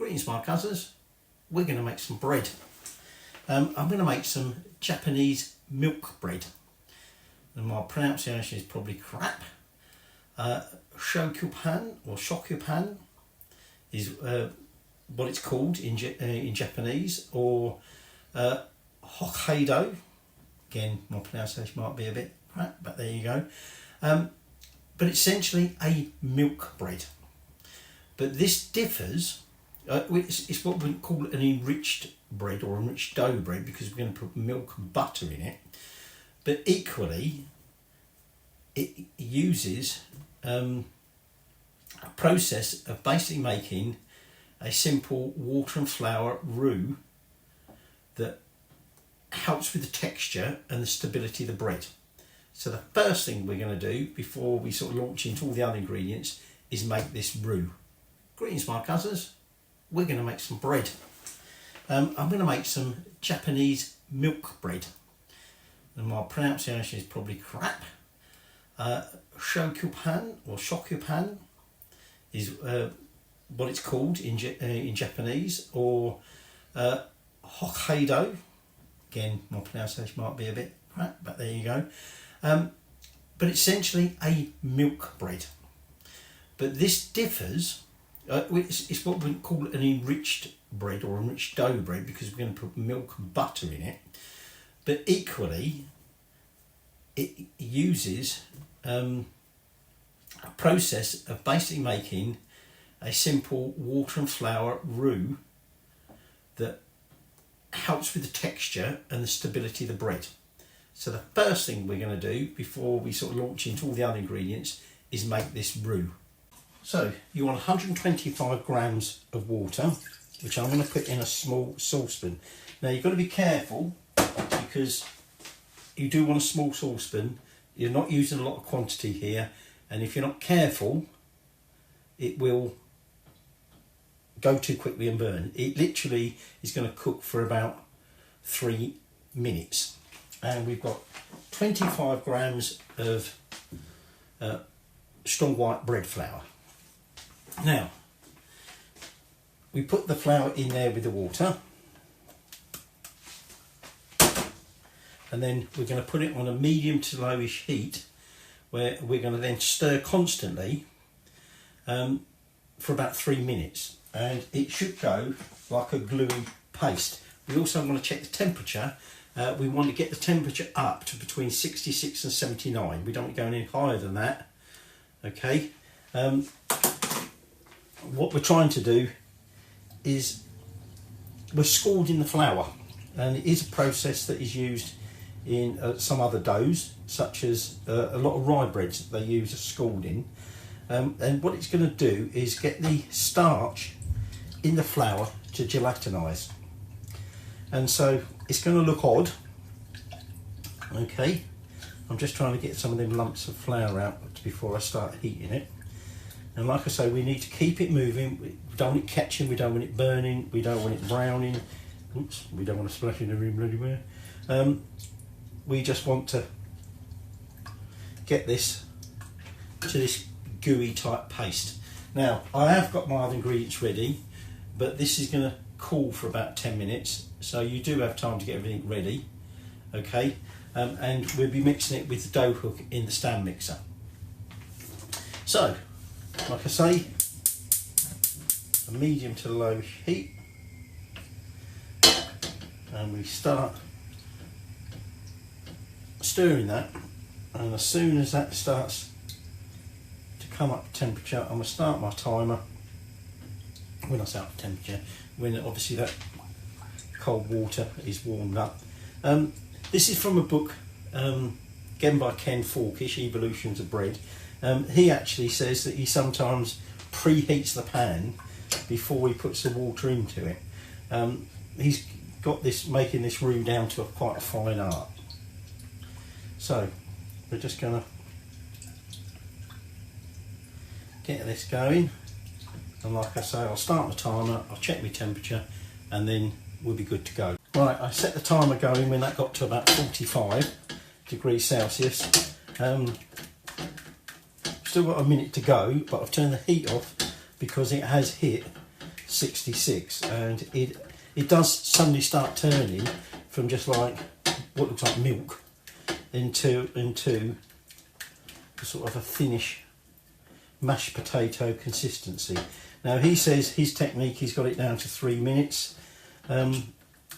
Greetings my cousins, we're going to make some bread. I'm going to make some Japanese milk bread. And my pronunciation is probably crap. Shokupan or Shokupan is what it's called in Japanese, or Hokkaido. Again, my pronunciation might be a bit crap, but there you go. But essentially a milk bread. But this differs. It's what we call an enriched bread or enriched dough bread, because we're going to put milk and butter in it. But equally, it uses a process of basically making a simple water and flour roux that helps with the texture and the stability of the bread. So the first thing we're going to do before we sort of launch into all the other ingredients is make this roux. Greetings my cousins, we're going to make some bread. I'm going to make some Japanese milk bread. And my pronunciation is probably crap. Shokupan or Shokupan is what it's called in Japanese, or Hokkaido. Again, my pronunciation might be a bit crap, but there you go. But essentially a milk bread. But this differs. It's what we call an enriched bread or enriched dough bread, because we're going to put milk and butter in it. But equally, it uses a process of basically making a simple water and flour roux that helps with the texture and the stability of the bread. So the first thing we're going to do before we sort of launch into all the other ingredients is make this roux. So you want 125 grams of water, which I'm going to put in a small saucepan. Now you've got to be careful, because you do want a small saucepan. You're not using a lot of quantity here, and if you're not careful, it will go too quickly and burn. It literally is going to cook for about 3 minutes. And we've got 25 grams of strong white bread flour. Now, we put the flour in there with the water, and then we're going to put it on a medium to lowish heat, where we're going to then stir constantly for about 3 minutes, and it should go like a gluey paste. We also want to check the temperature. We want to get the temperature up to between 66 and 79. We don't want to go any higher than that. Okay. What we're trying to do is we're scalding the flour, and it is a process that is used in some other doughs, such as a lot of rye breads that they use a scalding. And what it's going to do is get the starch in the flour to gelatinise. And so it's going to look odd. Okay, I'm just trying to get some of them lumps of flour out before I start heating it. And like I say, we need to keep it moving. We don't want it catching, we don't want it burning, we don't want it browning. Oops, we don't want to splash in the room bloody well. We just want to get this to this gooey type paste. Now, I have got my other ingredients ready, but this is going to cool for about 10 minutes. So you do have time to get everything ready. Okay, and we'll be mixing it with the dough hook in the stand mixer. So, like I say, a medium to low heat, and we start stirring that, and as soon as that starts to come up to temperature, I'm going to start my timer. When I say up to temperature, when obviously that cold water is warmed up. This is from a book again by Ken Forkish, Evolutions of Bread. He actually says that he sometimes preheats the pan before he puts the water into it. He's got this, making this roux down to quite a fine art. So we're just going to get this going, and like I say, I'll start my timer, I'll check my temperature, and then we'll be good to go. Right, I set the timer going when that got to about 45 degrees Celsius. Still got a minute to go, but I've turned the heat off because it has hit 66, and it does suddenly start turning from just like what looks like milk into sort of a thinnish mashed potato consistency. Now he says his technique, he's got it down to 3 minutes.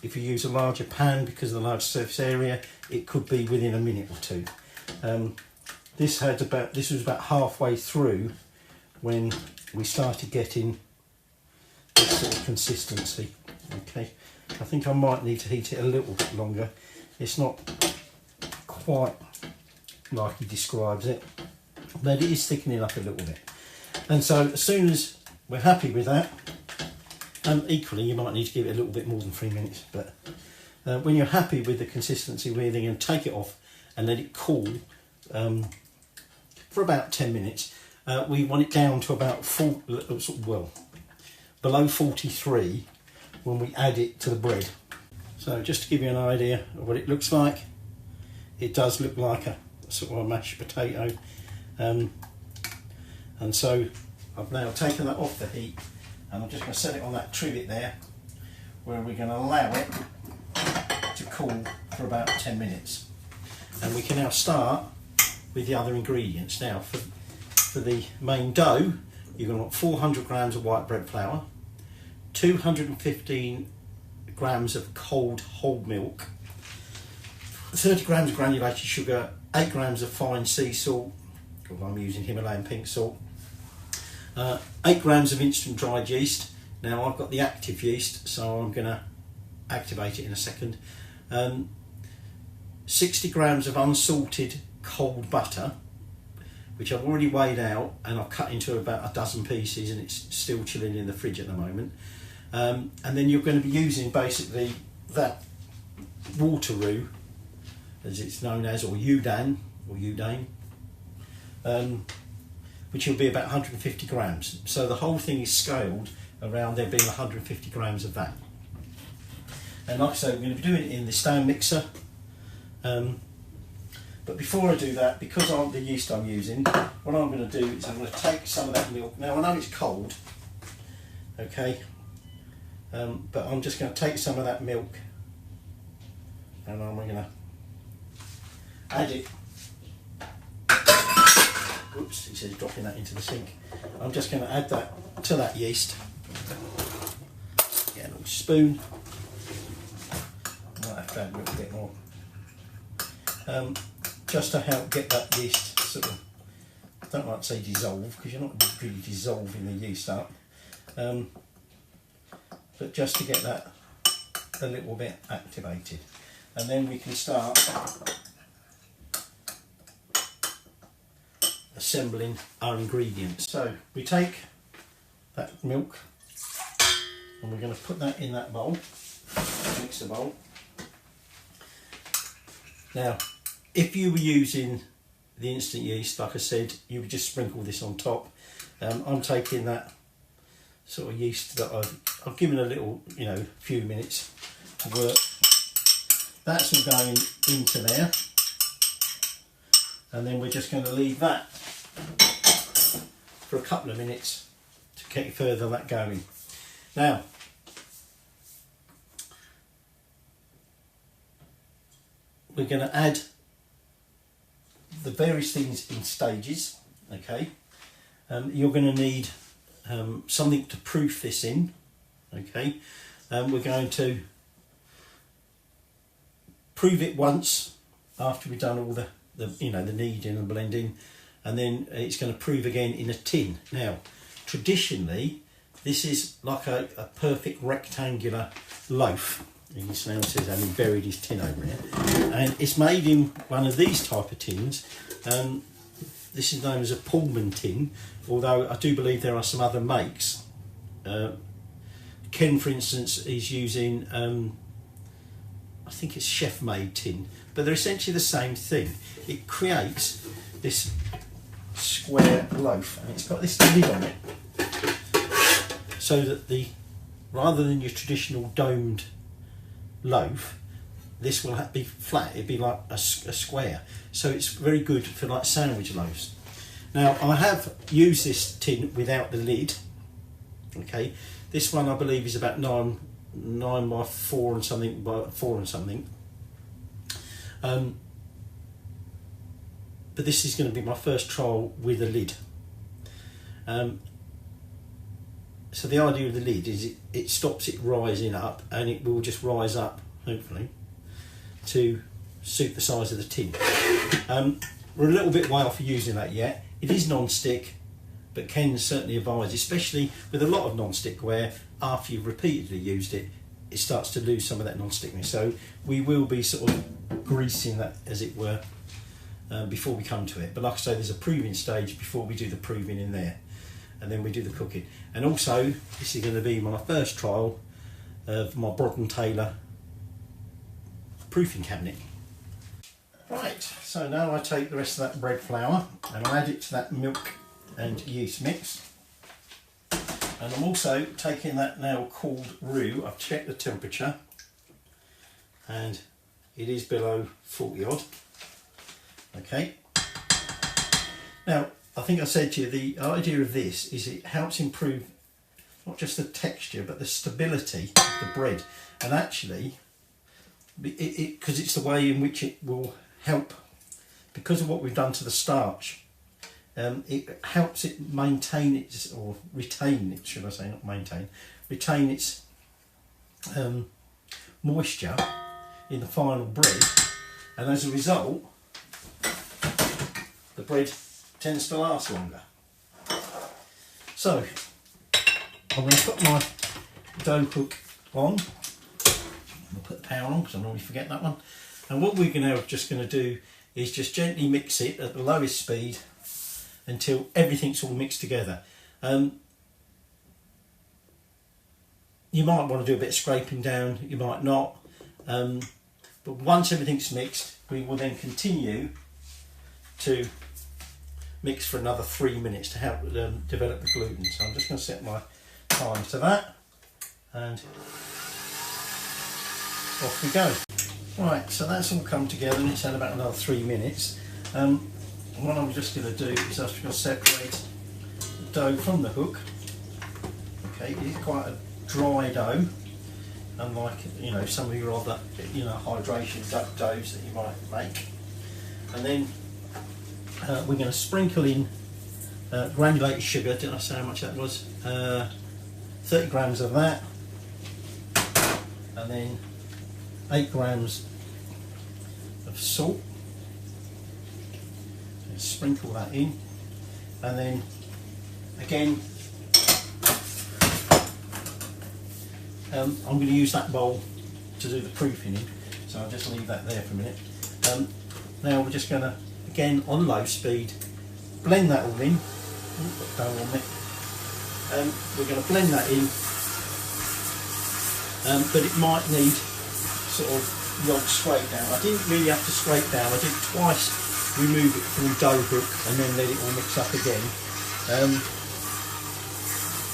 If you use a larger pan because of the large surface area, it could be within a minute or two. This was about halfway through when we started getting this sort of consistency. Okay, I think I might need to heat it a little bit longer. It's not quite like he describes it, but it is thickening up a little bit. And so as soon as we're happy with that, equally you might need to give it a little bit more than 3 minutes, but when you're happy with the consistency, we're then going to take it off and let it cool for about 10 minutes. We want it down to about below 43 when we add it to the bread. So just to give you an idea of what it looks like, it does look like a sort of a mashed potato, and so I've now taken that off the heat, and I'm just going to set it on that trivet there, where we're going to allow it to cool for about 10 minutes. And we can now start with the other ingredients. Now for the main dough, you're going to want 400 grams of white bread flour, 215 grams of cold whole milk, 30 grams of granulated sugar, 8 grams of fine sea salt, I'm using Himalayan pink salt, 8 grams of instant dried yeast. Now I've got the active yeast, so I'm going to activate it in a second. 60 grams of unsalted cold butter, which I've already weighed out and I've cut into about a dozen pieces, and it's still chilling in the fridge at the moment. And then you're going to be using basically that Water Roux, as it's known as, or Udane, which will be about 150 grams. So the whole thing is scaled around there being 150 grams of that. And like I say, we're going to be doing it in the stand mixer. But before I do that, because of the yeast I'm using, what I'm going to do is I'm going to take some of that milk. Now I know it's cold, okay, but I'm just going to take some of that milk and I'm going to add it. Oops, he says dropping that into the sink. I'm just going to add that to that yeast. Get a little spoon. I might have to add a little bit more. Just to help get that yeast sort of, I don't like to say dissolve, because you're not really dissolving the yeast up, but just to get that a little bit activated. And then we can start assembling our ingredients. So we take that milk and we're going to put that in that bowl, mixer bowl. Now, if you were using the instant yeast, like I said, you would just sprinkle this on top. I'm taking that sort of yeast that I've given a little, few minutes to work. That's all going into there. And then we're just going to leave that for a couple of minutes to get further that going. Now, we're going to add the various things in stages, okay. You're going to need something to proof this in, okay. We're going to prove it once after we've done all the kneading and blending, and then it's going to prove again in a tin. Now, traditionally, this is like a perfect rectangular loaf. You can see how he buried his tin over here, and it's made in one of these type of tins. This is known as a Pullman tin, although I do believe there are some other makes. Ken, for instance, is using I think it's chef made tin, but they're essentially the same thing. It creates this square loaf, and it's got this lid on it, so that rather than your traditional domed loaf, this will be flat. It'd be like a square, so it's very good for like sandwich loaves. Now I have used this tin without the lid, okay. This one I believe is about 9 by 4 and something by 4 and something. But this is going to be my first trial with a lid. So the idea of the lid is it stops it rising up, and it will just rise up, hopefully, to suit the size of the tin. We're a little bit way off using that yet. It is non-stick, but Ken certainly advised, especially with a lot of non-stick ware, after you've repeatedly used it, it starts to lose some of that non-stickness. So we will be sort of greasing that, as it were, before we come to it. But like I say, there's a proving stage before we do the proving in there, and then we do the cooking. And also, this is going to be my first trial of my Brod & Taylor proofing cabinet. Right, so now I take the rest of that bread flour and I add it to that milk and yeast mix. And I'm also taking that now cooled roux. I've checked the temperature and it is below 40 odd. Okay. Now, I think I said to you, the idea of this is it helps improve not just the texture but the stability of the bread. And actually, because it's the way in which it will help, because of what we've done to the starch, it helps it maintain its, or retain it, should I say, not maintain, retain its moisture in the final bread, and as a result the bread tends to last longer. So I'm going to put my dough hook on. I'll put the power on because I normally forget that one. And what we're just going to do is just gently mix it at the lowest speed until everything's all mixed together. You might want to do a bit of scraping down, you might not. But once everything's mixed, we will then continue to mix for another 3 minutes to help develop the gluten. So I'm just going to set my time to that, and off we go. Right, so that's all come together and it's had about another 3 minutes. What I'm just going to do is I'm just going to separate the dough from the hook. Okay, it is quite a dry dough, unlike, you know, some of your other, you know, hydration doughs that you might make. And then we're going to sprinkle in granulated sugar. Did I say how much that was? 30 grams of that, and then 8 grams of salt. So sprinkle that in, and then again I'm going to use that bowl to do the proofing in, so I'll just leave that there for a minute. Now we're just going to, again on low speed, blend that all in. Ooh, got dough on me. We're going to blend that in, but it might need sort of the odd scrape down. I didn't really have to scrape down. I did twice remove it from the dough hook and then let it all mix up again.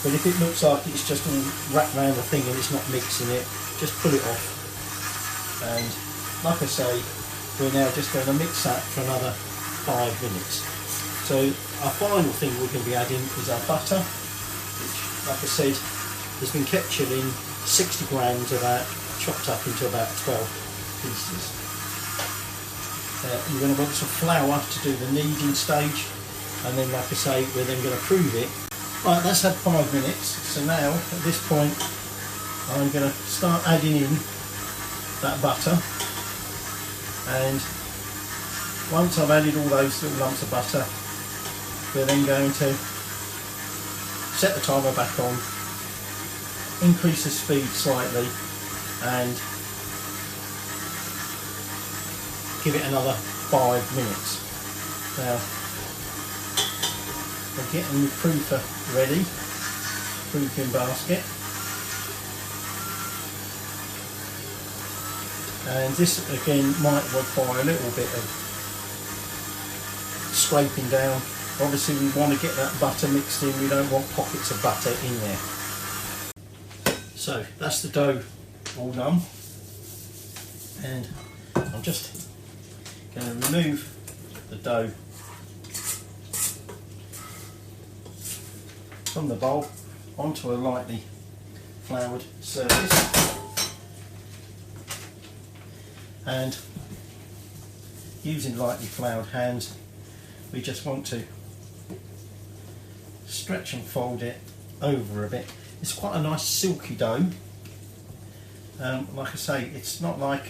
But if it looks like it's just all wrapped around the thing and it's not mixing it, just pull it off. And like I say, we're now just going to mix that for another 5 minutes. So our final thing we're going to be adding is our butter, which, like I said, has been captured in 60 grams of that, chopped up into about 12 pieces. You're going to want some flour to do the kneading stage, and then, like I say, we're then going to prove it. Right, that's had 5 minutes, so now at this point I'm going to start adding in that butter, and once I've added all those little lumps of butter, we're then going to set the timer back on, increase the speed slightly, and give it another 5 minutes. Now we're getting the proofer ready, proofing basket, and this again might require a little bit of scraping down. Obviously we want to get that butter mixed in, we don't want pockets of butter in there. So that's the dough all done, and I'm just going to remove the dough from the bowl onto a lightly floured surface, and using lightly floured hands we just want to stretch and fold it over a bit. It's quite a nice silky dough. Like I say, it's not like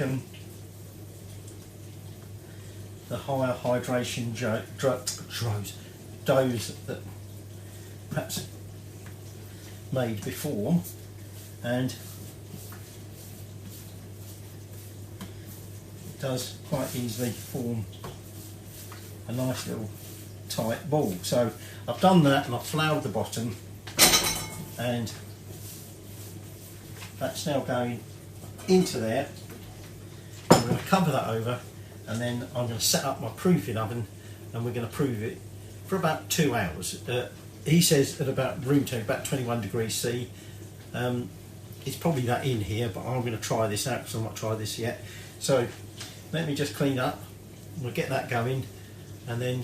the higher hydration doughs that perhaps made before, and it does quite easily form a nice little tight ball. So I've done that and I've floured the bottom, and that's now going into there. I'm going to cover that over, and then I'm going to set up my proofing oven, and we're going to proof it for about 2 hours. He says at about room temperature, about 21 degrees C. It's probably that in here, but I'm going to try this out because I've not tried this yet. So let me just clean up, we'll get that going, and then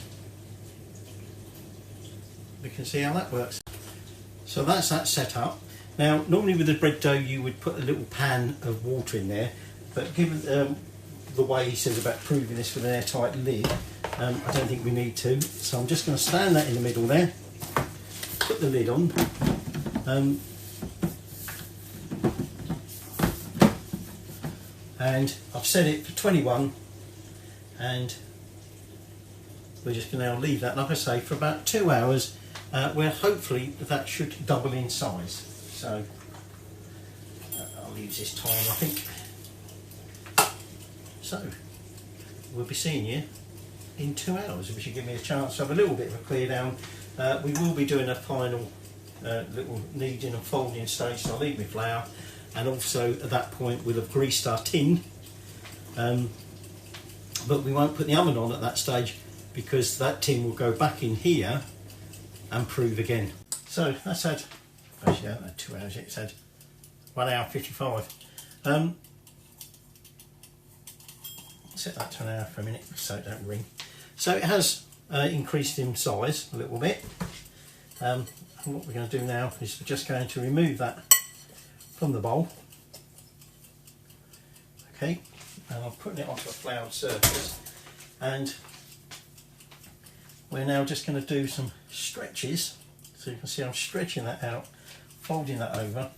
we can see how that works. So that's that set up. Now normally with the bread dough you would put a little pan of water in there, but given the way he says about proving this with an airtight lid, I don't think we need to. So I'm just going to stand that in the middle there, put the lid on, and I've set it for 21, and we're just going to now leave that, like I say, for about 2 hours, where hopefully that should double in size. So I'll use this time, I think. So we'll be seeing you in 2 hours, which should give me a chance to have a little bit of a clear down. We will be doing a final little kneading and folding stage, so I'll leave my flour, and also at that point we'll have greased our tin, but we won't put the oven on at that stage because that tin will go back in here and prove again. So that's had, actually I haven't had 2 hours yet, it's had 1 hour 55. Set that to an hour for a minute so it don't ring. So it has increased in size a little bit. And what we're going to do now is we're just going to remove that from the bowl. Okay, and I'm putting it onto a floured surface, and we're now just going to do some stretches. So you can see I'm stretching that out, folding that over,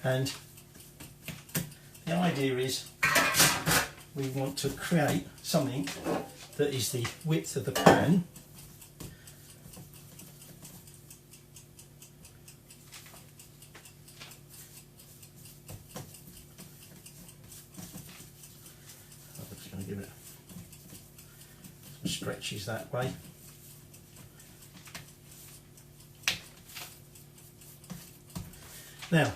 and the idea is we want to create something that is the width of the pan. I'm just going to give it some stretches that way. Now,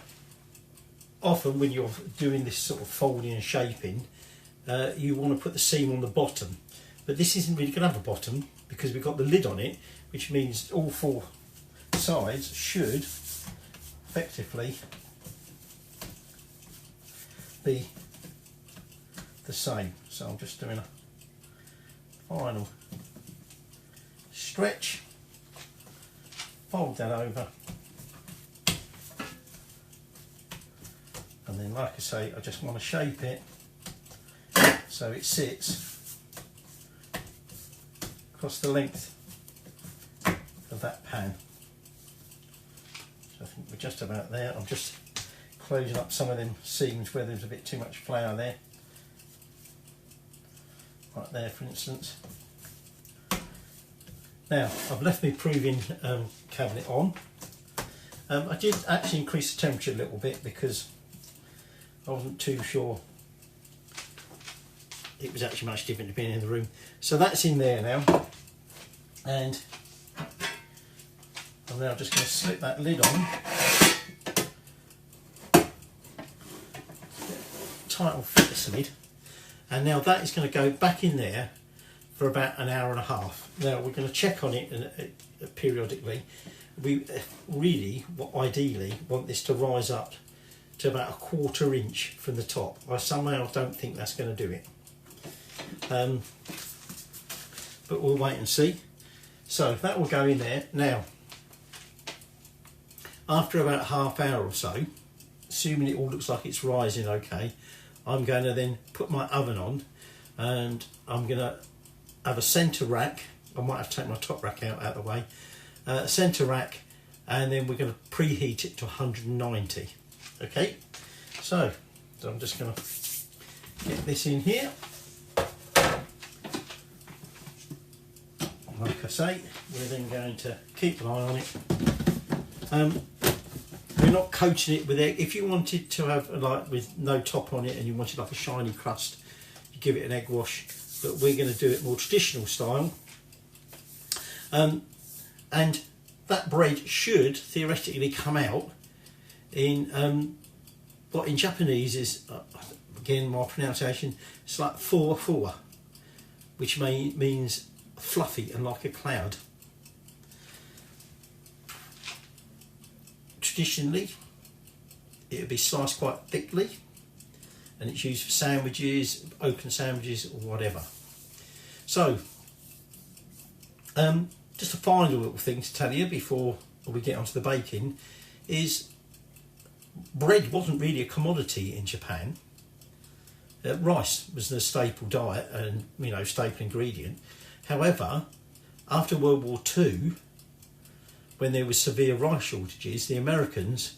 often when you're doing this sort of folding and shaping, you want to put the seam on the bottom, but this isn't really going to have a bottom because we've got the lid on it, which means all four sides should effectively be the same. So I'm just doing a final stretch, fold that over, and then, like I say, I just want to shape it so it sits across the length of that pan. So I think we're just about there. I'm just closing up some of them seams where there's a bit too much flour there. Right there, for instance. Now, I've left my proving cabinet on. I did actually increase the temperature a little bit because I wasn't too sure it was actually much different to being in the room. So that's in there now, and I'm now just going to slip that lid on, tight and fit this lid, and now that is going to go back in there for about an hour and a half. Now we're going to check on it periodically. We really, ideally, want this to rise up to about a 1/4 inch from the top. I somehow don't think that's going to do it. But but we'll wait and see. So that will go in there. Now, after about half hour or so, assuming it all looks like it's rising okay, I'm going to then put my oven on, and I'm going to have a centre rack. I might have to take my top rack out of the way. Centre rack, and then we're going to preheat it to 190. Okay, so I'm just going to get this in here. Like I say, we're then going to keep an eye on it. We're not coating it with egg. If you wanted to have like with no top on it and you wanted like a shiny crust, you give it an egg wash. But we're going to do it more traditional style. And that bread should theoretically come out in what in Japanese is, again my pronunciation, it's like four, which means fluffy and like a cloud. Traditionally, it would be sliced quite thickly, and it's used for sandwiches, open sandwiches, or whatever. So, just a final little thing to tell you before we get onto the baking is bread wasn't really a commodity in Japan. Rice was the staple diet and staple ingredient. However, after World War II, when there was severe rice shortages, the Americans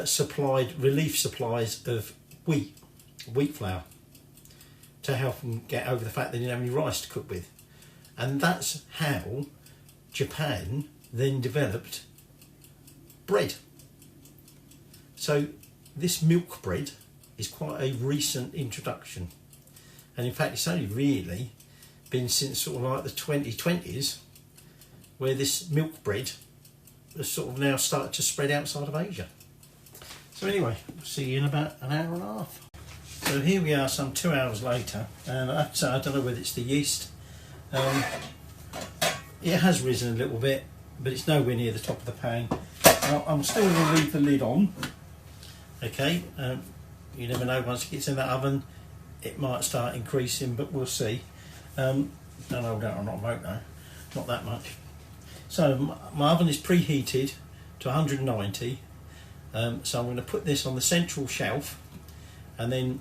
supplied relief supplies of wheat flour to help them get over the fact they didn't have any rice to cook with. And that's how Japan then developed bread. So this milk bread is quite a recent introduction. And in fact, it's only really been since sort of like the 2020s where this milk bread has sort of now started to spread outside of Asia. So anyway, we'll see you in about an hour and a half. So here we are some 2 hours later, and I don't know whether it's the yeast. It has risen a little bit, but it's nowhere near the top of the pan. Now, I'm still going to leave the lid on. Okay, you never know, once it gets in that oven it might start increasing, but we'll see. I'm not that much. So my oven is preheated to 190, so I'm going to put this on the central shelf, and then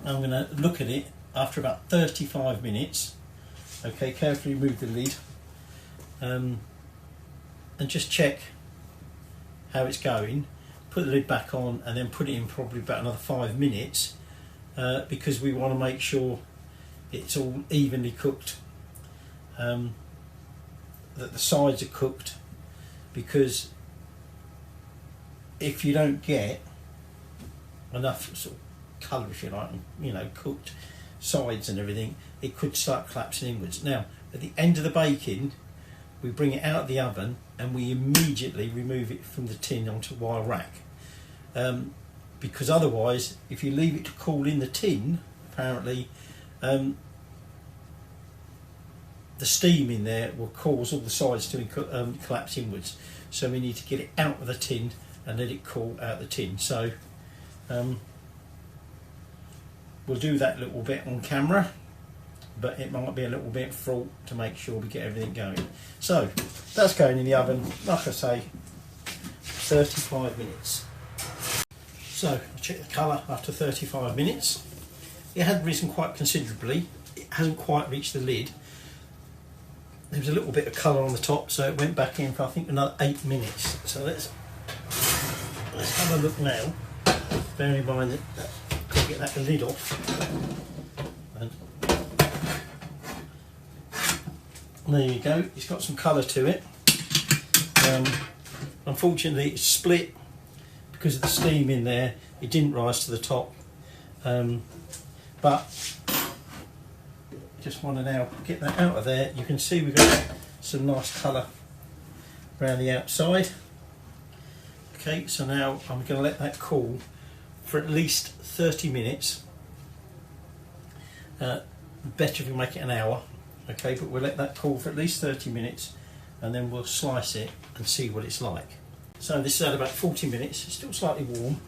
I'm going to look at it after about 35 minutes. Okay, carefully remove the lid, and just check how it's going. Put the lid back on and then put it in probably about another 5 minutes, because we want to make sure it's all evenly cooked, that the sides are cooked, because if you don't get enough sort of colour, if you like, cooked sides and everything, it could start collapsing inwards. Now, at the end of the baking, we bring it out of the oven and we immediately remove it from the tin onto a wire rack, because otherwise, if you leave it to cool in the tin, apparently the steam in there will cause all the sides to collapse inwards. So we need to get it out of the tin and let it cool out of the tin. So we'll do that little bit on camera, but it might be a little bit fraught to make sure we get everything going. So that's going in the oven, like I say, 35 minutes. So I check the colour after 35 minutes. It had risen quite considerably. It hasn't quite reached the lid. There was a little bit of colour on the top, so it went back in for I think another 8 minutes. So let's have a look now. Bearing in mind that I've got to get that lid off. And there you go. It's got some colour to it. Unfortunately, it's split because of the steam in there. It didn't rise to the top, but just want to now get that out of there. You can see we've got some nice colour around the outside. Okay, so now I'm going to let that cool for at least 30 minutes. Better if we make it an hour. Okay, but we'll let that cool for at least 30 minutes and then we'll slice it and see what it's like. So this is at about 40 minutes. It's still slightly warm,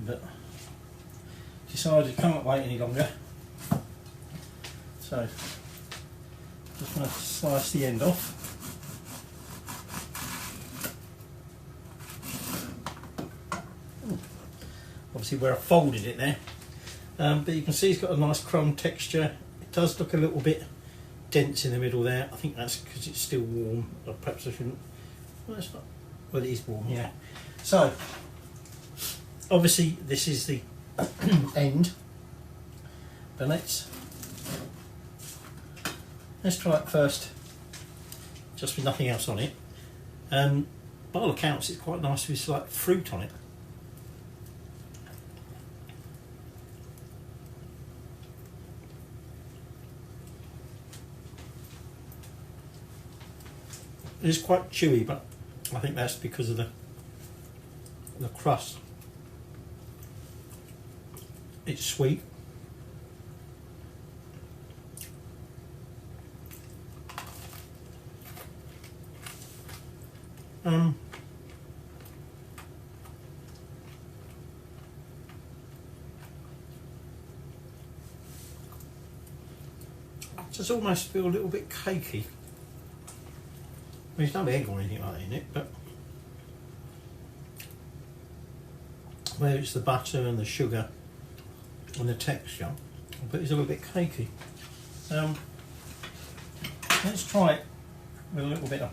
but decided I can't wait any longer. So Just going to slice the end off. Obviously where I folded it there, but you can see it's got a nice crumb texture. It does look a little bit dense in the middle there. I think that's because it's still warm, or perhaps I shouldn't. Well, it's not. Well, it is warm, yeah. So obviously this is the end, but let's try it first, just with nothing else on it. By all accounts, it's quite nice with like fruit on it. It is quite chewy, but I think that's because of the crust. It's sweet. I just almost feel a little bit cakey. There's no egg or anything like that in it, but where it's the butter and the sugar and the texture, but it's a little bit cakey. Let's try it with a little bit of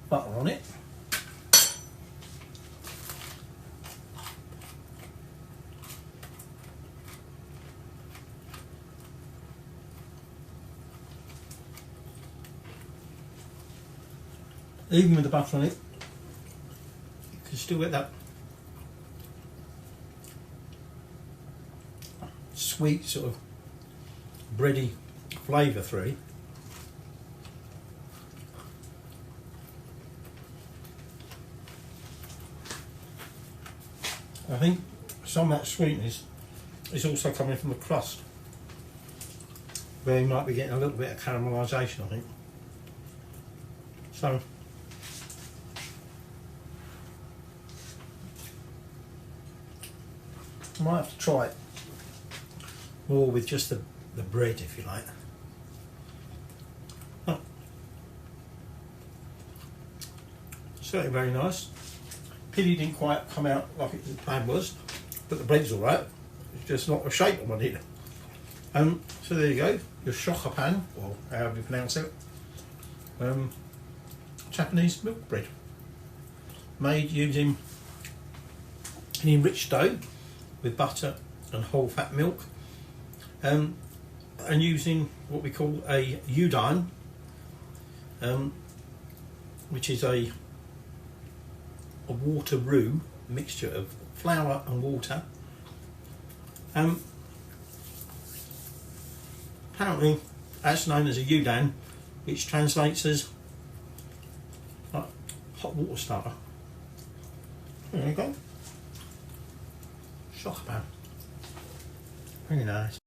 butter on it. Even with the butter on it, you can still get that sweet sort of bready flavour through. I think some of that sweetness is also coming from the crust, where you might be getting a little bit of caramelisation, I think. So I might have to try it more with just the bread, if you like. Oh. Certainly very nice. Pity didn't quite come out like the plan was, but the bread's alright. It's just not the shape I wanted. So there you go, your Shokupan, or however you pronounce it. Japanese milk bread, made using an enriched dough with butter and whole fat milk, and using what we call a udon, which is a Water Roux mixture of flour and water. Apparently that's known as a udon, which translates as like hot water starter. There you go. Shokupan. Very nice.